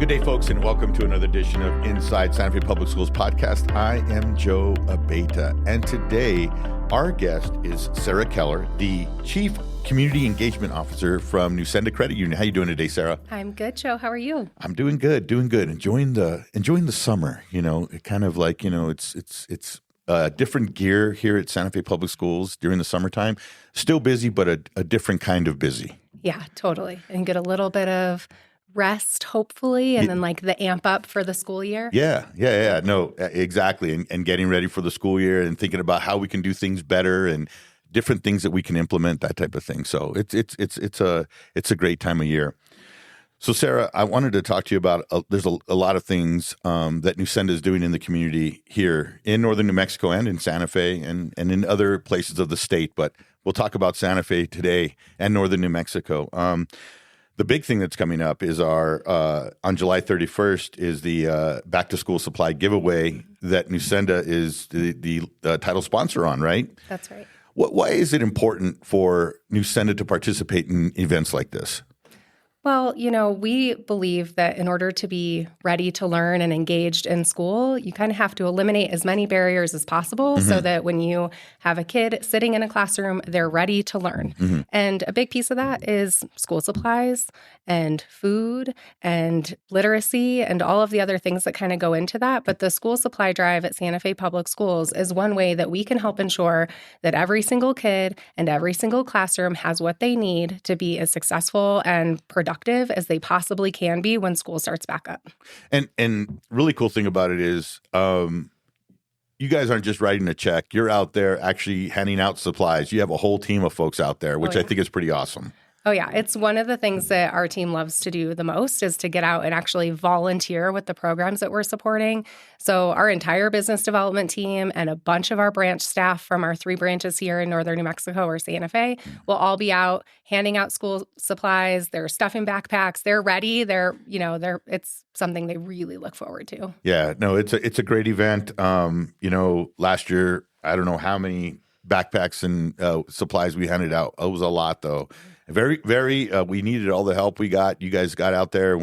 Good day, folks, and welcome to another edition of Inside Santa Fe Public Schools podcast. I am Joe Abeta, and today our guest is Sarah Keller, the Chief Community Engagement Officer from Nusenda Credit Union. How you doing today, Sarah? I'm good, Joe. How are you? I'm doing good. Enjoying the summer. You know, it kind of like, you know, it's different gear here at Santa Fe Public Schools during the summertime. Still busy, but a different kind of busy. Yeah, totally. And get a little bit of rest, hopefully, and then like the amp up for the school year. Yeah. No, exactly. And getting ready for the school year and thinking about how we can do things better and different things that we can implement, that type of thing. So it's a great time of year. So Sarah, I wanted to talk to you about there's a lot of things that Nusenda is doing in the community here in northern New Mexico and in Santa Fe and in other places of the state. But we'll talk about Santa Fe today and northern New Mexico. The big thing that's coming up is our on July 31st is the back to school supply giveaway that Nusenda is the title sponsor on, right? That's right. Why is it important for Nusenda to participate in events like this? Well, you know, we believe that in order to be ready to learn and engaged in school, you kind of have to eliminate as many barriers as possible so that when you have a kid sitting in a classroom, they're ready to learn. And a big piece of that is school supplies and food and literacy and all of the other things that kind of go into that. But the school supply drive at Santa Fe Public Schools is one way that we can help ensure that every single kid and every single classroom has what they need to be as successful and productive as they possibly can be when school starts back up. And really cool thing about it is you guys aren't just writing a check. You're out there actually handing out supplies. You have a whole team of folks out there, which I think is pretty awesome. Oh, yeah. It's one of the things that our team loves to do the most is to get out and actually volunteer with the programs that we're supporting. So our entire business development team and a bunch of our branch staff from our 3 branches here in northern New Mexico or Santa Fe will all be out handing out school supplies. They're stuffing backpacks. They're ready. It's something they really look forward to. Yeah, no, it's a great event. Last year, I don't know how many backpacks and supplies we handed out. It was a lot, though. Very, very. We needed all the help we got. You guys got out there,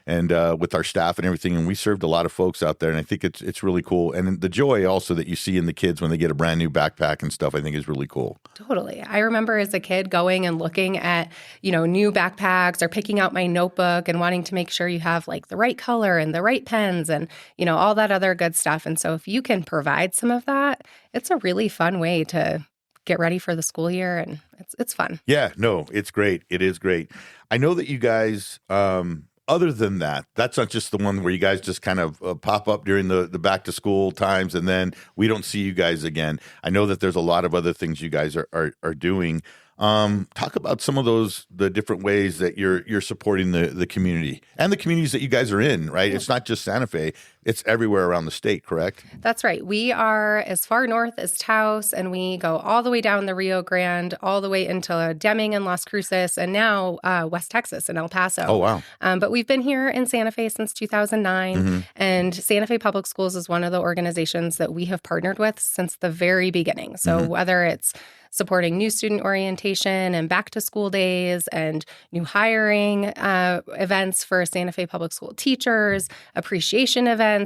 and with our staff and everything, and we served a lot of folks out there. And I think it's really cool. And the joy also that you see in the kids when they get a brand new backpack and stuff, I think is really cool. Totally. I remember as a kid going and looking at new backpacks or picking out my notebook and wanting to make sure you have like the right color and the right pens and all that other good stuff. And so if you can provide some of that, it's a really fun way to get ready for the school year, and it's fun. Yeah, no, it's great. It is great. I know that you guys, other than that, that's not just the one where you guys just kind of pop up during the back to school times, and then we don't see you guys again. I know that there's a lot of other things you guys are doing. Talk about some of the different ways that you're supporting the community and the communities that you guys are in, right? It's not just Santa Fe. It's everywhere around the state, correct? That's right. We are as far north as Taos, and we go all the way down the Rio Grande, all the way into Deming and Las Cruces, and now West Texas and El Paso. Oh, wow. But we've been here in Santa Fe since 2009, and Santa Fe Public Schools is one of the organizations that we have partnered with since the very beginning. So whether it's supporting new student orientation and back to school days and new hiring events for Santa Fe Public School teachers, appreciation events.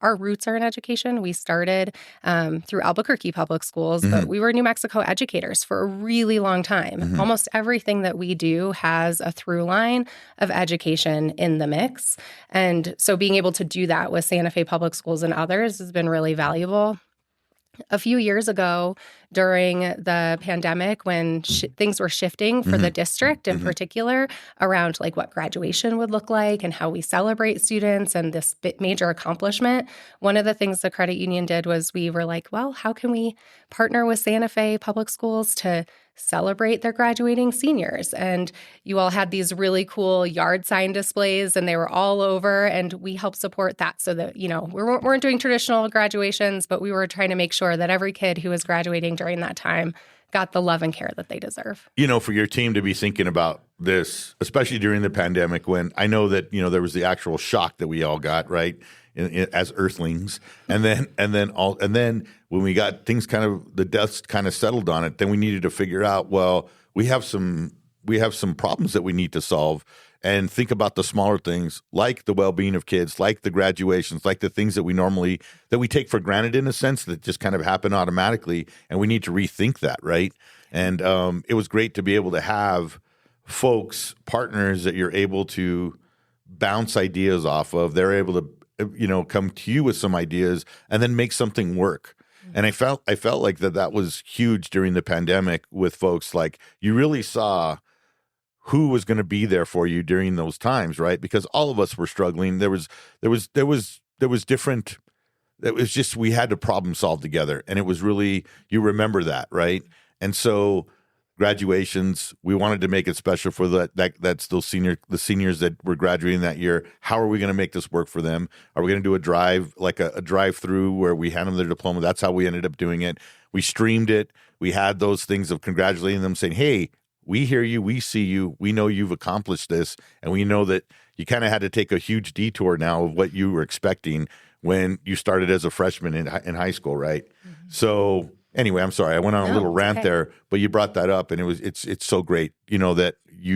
Our roots are in education. We started through Albuquerque Public Schools, but we were New Mexico educators for a really long time. Almost everything that we do has a through line of education in the mix. And so being able to do that with Santa Fe Public Schools and others has been really valuable. A few years ago, during the pandemic, when things were shifting for the district in particular around like what graduation would look like and how we celebrate students and this major accomplishment, one of the things the credit union did was we were like, well, how can we partner with Santa Fe Public Schools to celebrate their graduating seniors? And you all had these really cool yard sign displays, and they were all over, and we helped support that so that, we weren't doing traditional graduations, but we were trying to make sure that every kid who was graduating during that time got the love and care that they deserve. For your team to be thinking about this, especially during the pandemic, when I know that, there was the actual shock that we all got, right? As earthlings, and then when we got things the dust kind of settled on it, then we needed to figure out, well, we have some problems that we need to solve, and think about the smaller things, like the well-being of kids, like the graduations, like the things that we take for granted in a sense, that just kind of happen automatically, and we need to rethink that, right? And it was great to be able to have folks, partners that you're able to bounce ideas off of. They're able to, come to you with some ideas and then make something work. And I felt like that was huge during the pandemic with folks. Like, you really saw who was going to be there for you during those times, right? Because all of us were struggling. There was different. It was just, we had to problem solve together, and it was really, you remember that, right? And so graduations, we wanted to make it special for that's the seniors that were graduating that year. How are we going to make this work for them? Are we going to do a drive, like a drive-through where we hand them their diploma? That's how we ended up doing it. We streamed it. We had those things of congratulating them, saying, hey, we hear you, we see you, we know you've accomplished this, and we know that you kind of had to take a huge detour now of what you were expecting when you started as a freshman in high school, right? Mm-hmm. So anyway, I'm sorry, I went on a little rant there, but you brought that up, and it's so great, that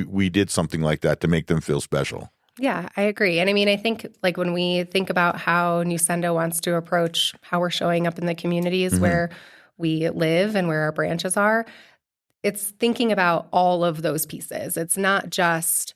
we did something like that to make them feel special. Yeah, I agree. And I mean, I think like when we think about how Nusenda wants to approach how we're showing up in the communities where we live and where our branches are, it's thinking about all of those pieces. It's not just,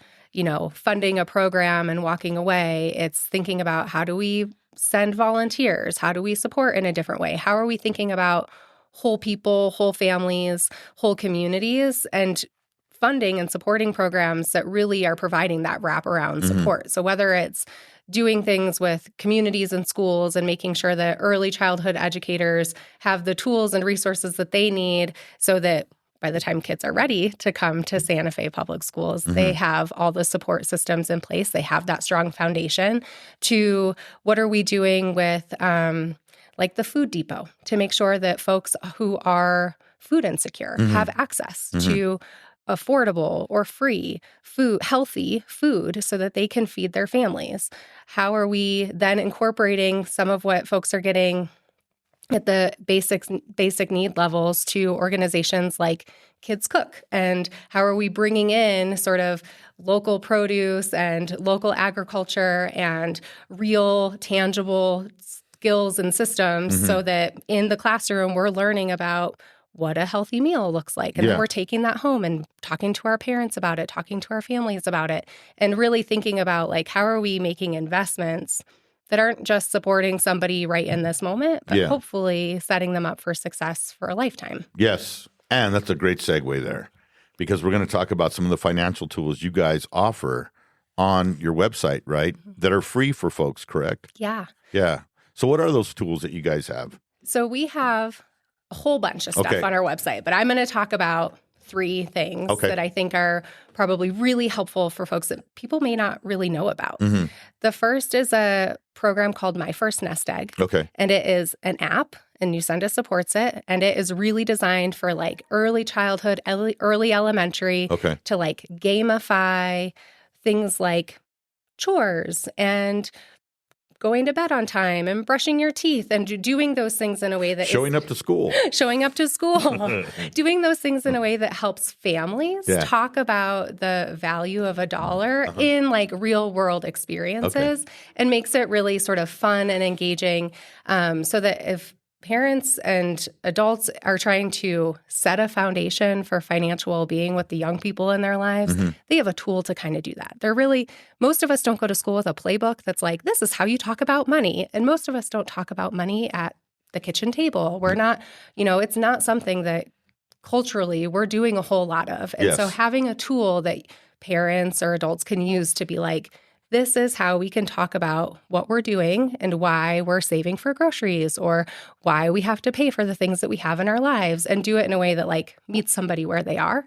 funding a program and walking away. It's thinking about, how do we send volunteers? How do we support in a different way? How are we thinking about whole people, whole families, whole communities, and funding and supporting programs that really are providing that wraparound support? So whether it's doing things with communities and schools and making sure that early childhood educators have the tools and resources that they need so that by the time kids are ready to come to Santa Fe Public Schools, they have all the support systems in place. They have that strong foundation. To what are we doing with like the food depot to make sure that folks who are food insecure have access to affordable or free food, healthy food, so that they can feed their families? How are we then incorporating some of what folks are getting at the basic need levels to organizations like Kids Cook? And how are we bringing in sort of local produce and local agriculture and real tangible skills and systems so that in the classroom we're learning about what a healthy meal looks like. And then we're taking that home and talking to our parents about it, talking to our families about it, and really thinking about like, how are we making investments that aren't just supporting somebody right in this moment, but hopefully setting them up for success for a lifetime. Yes. And that's a great segue there, because we're going to talk about some of the financial tools you guys offer on your website, right? That are free for folks, correct? Yeah. Yeah. So what are those tools that you guys have? So we have a whole bunch of stuff on our website, but I'm going to talk about 3 things that I think are probably really helpful for folks that people may not really know about. The first is a program called My First Nest Egg. And it is an app, and Nusenda supports it. And it is really designed for like early childhood, early elementary to like gamify things like chores and going to bed on time and brushing your teeth and doing those things in a way that showing up to school, doing those things in a way that helps families talk about the value of a dollar in like real world experiences and makes it really sort of fun and engaging, so that if parents and adults are trying to set a foundation for financial well-being with the young people in their lives, they have a tool to kind of do that. Most of us don't go to school with a playbook that's like, this is how you talk about money. And most of us don't talk about money at the kitchen table. We're not, it's not something that culturally we're doing a whole lot of. And so having a tool that parents or adults can use to be like, this is how we can talk about what we're doing and why we're saving for groceries or why we have to pay for the things that we have in our lives, and do it in a way that like meets somebody where they are.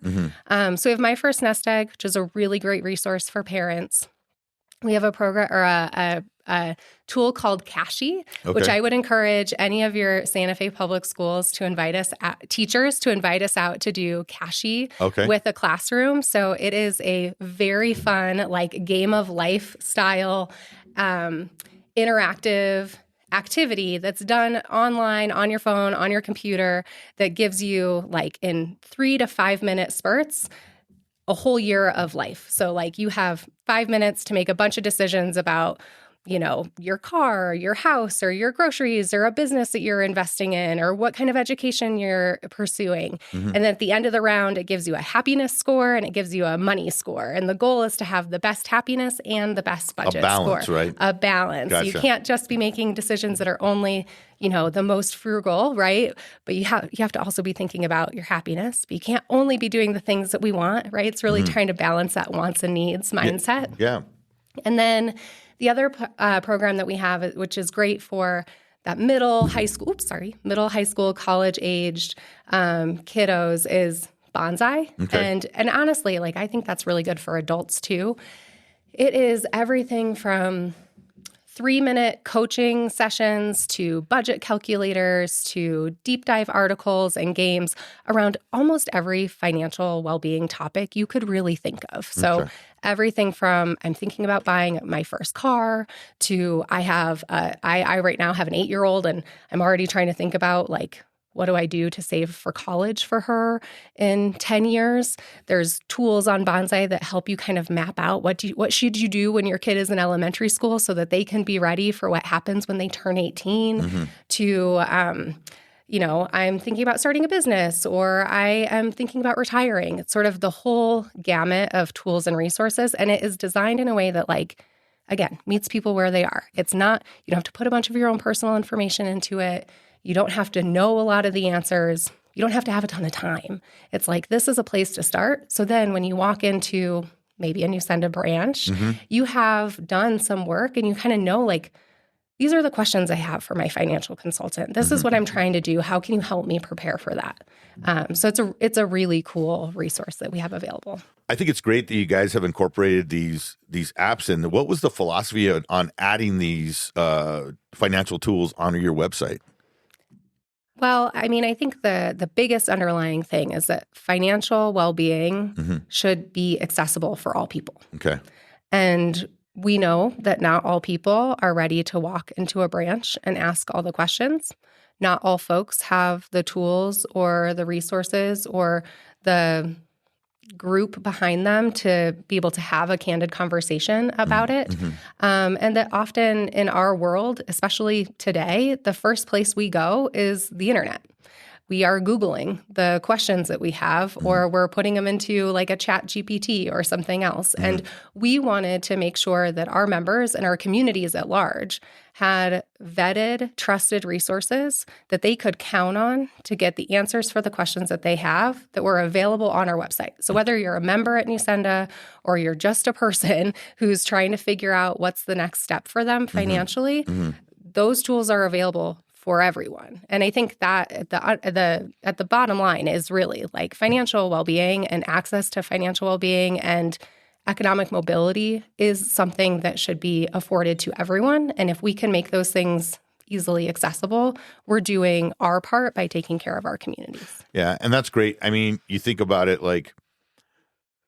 So we have My First Nest Egg, which is a really great resource for parents. We have a program or a tool called Cashy, which I would encourage any of your Santa Fe public schools to invite us teachers to invite us out to do Cashy with a classroom. So it is a very fun, like game of life style, interactive activity that's done online, on your phone, on your computer, that gives you like in 3 to 5 minute spurts a whole year of life. So like you have 5 minutes to make a bunch of decisions about, your car, or your house, or your groceries, or a business that you're investing in, or what kind of education you're pursuing. And at the end of the round, it gives you a happiness score and it gives you a money score. And the goal is to have the best happiness and the best budget A balance, score. right? A balance. Gotcha. You can't just be making decisions that are only, the most frugal, right? But you have to also be thinking about your happiness. But you can't only be doing the things that we want, right? It's really trying to balance that wants and needs mindset. Yeah. And then the other program that we have, which is great for that middle high school, college-aged kiddos, is Bonsai. Okay. And honestly, like I think that's really good for adults too. It is everything from 3-minute coaching sessions to budget calculators to deep dive articles and games around almost every financial well-being topic you could really think of. So everything from I'm thinking about buying my first car to I right now have an 8-year-old and I'm already trying to think about like, what do I do to save for college for her in 10 years? There's tools on Bonsai that help you kind of map out what should you do when your kid is in elementary school so that they can be ready for what happens when they turn 18 to, I'm thinking about starting a business or I am thinking about retiring. It's sort of the whole gamut of tools and resources. And it is designed in a way that again, meets people where they are. It's not, you don't have to put a bunch of your own personal information into it. You don't have to know a lot of the answers. You don't have to have a ton of time. It's like, this is a place to start. So then when you walk into maybe a Nusenda branch, you have done some work and you kind of know, these are the questions I have for my financial consultant. This is what I'm trying to do. How can you help me prepare for that? So it's a really cool resource that we have available. I think it's great that you guys have incorporated these apps in. What was the philosophy on adding these financial tools onto your website? Well, I mean, I think the biggest underlying thing is that financial well-being should be accessible for all people. Okay. And we know that not all people are ready to walk into a branch and ask all the questions. Not all folks have the tools or the resources or the group behind them to be able to have a candid conversation about it. And that often in our world, especially today, the first place we go is the internet. We are Googling the questions that we have, or we're putting them into like a chat GPT or something else. And we wanted to make sure that our members and our communities at large had vetted, trusted resources that they could count on to get the answers for the questions that they have that were available on our website. So whether you're a member at Nusenda or you're just a person who's trying to figure out what's the next step for them financially, those tools are available for everyone. And I think that at the bottom line is really like financial well-being and access to financial well-being and economic mobility is something that should be afforded to everyone. And if we can make those things easily accessible, we're doing our part by taking care of our communities. Yeah, and that's great. I mean, you think about it like,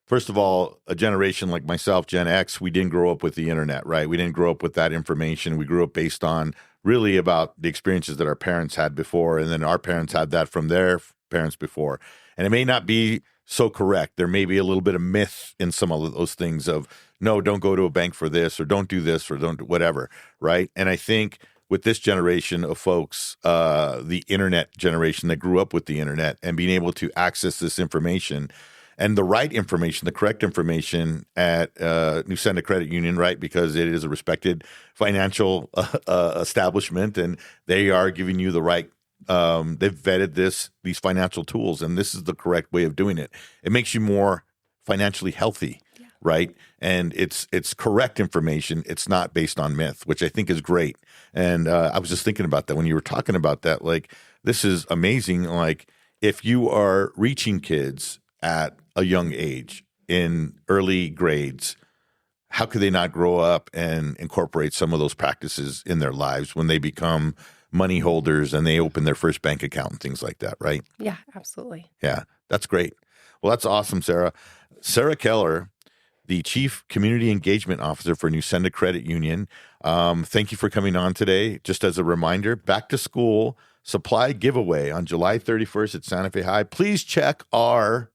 first of all, a generation like myself, Gen X, we didn't grow up with the internet, right? We didn't grow up with that information. We grew up based on really about the experiences that our parents had before, and then our parents had that from their parents before. And it may not be so correct. There may be a little bit of myth in some of those things of, no, don't go to a bank for this, or don't do this, or don't do whatever, right? And I think with this generation of folks, the internet generation that grew up with the internet and being able to access this information and the right information, the correct information at Nusenda Credit Union, right? Because it is a respected financial establishment, and they are giving you the right. They've vetted these financial tools, and this is the correct way of doing it. It makes you more financially healthy, right? And it's correct information. It's not based on myth, which I think is great. And I was just thinking about that when you were talking about that. Like, this is amazing. Like, if you are reaching kids at a young age in early grades, how could they not grow up and incorporate some of those practices in their lives when they become money holders and they open their first bank account and things like that, right? Yeah, absolutely. Yeah, that's great. Well, that's awesome, Sarah. Sarah Keller, the Chief Community Engagement Officer for Nusenda Credit Union. Thank you for coming on today. Just as a reminder, back to school supply giveaway on July 31st at Santa Fe High. Please check our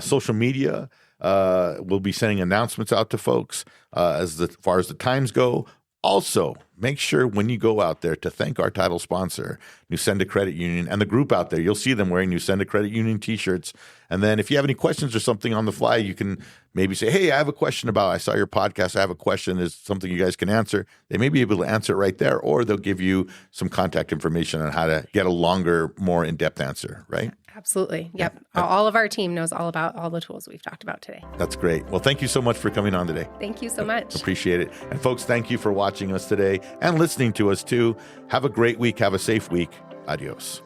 social media. We'll be sending announcements out to folks as far as the times go. Also, make sure when you go out there to thank our title sponsor, Nusenda Credit Union, and the group out there. You'll see them wearing Nusenda Credit Union T-shirts. And then if you have any questions or something on the fly, you can maybe say, hey, I have a question I saw your podcast. I have a question. Is something you guys can answer? They may be able to answer it right there, or they'll give you some contact information on how to get a longer, more in-depth answer, right? Absolutely. Yep. All of our team knows all about all the tools we've talked about today. That's great. Well, thank you so much for coming on today. Thank you so much. Appreciate it. And folks, thank you for watching us today and listening to us too. Have a great week. Have a safe week. Adios.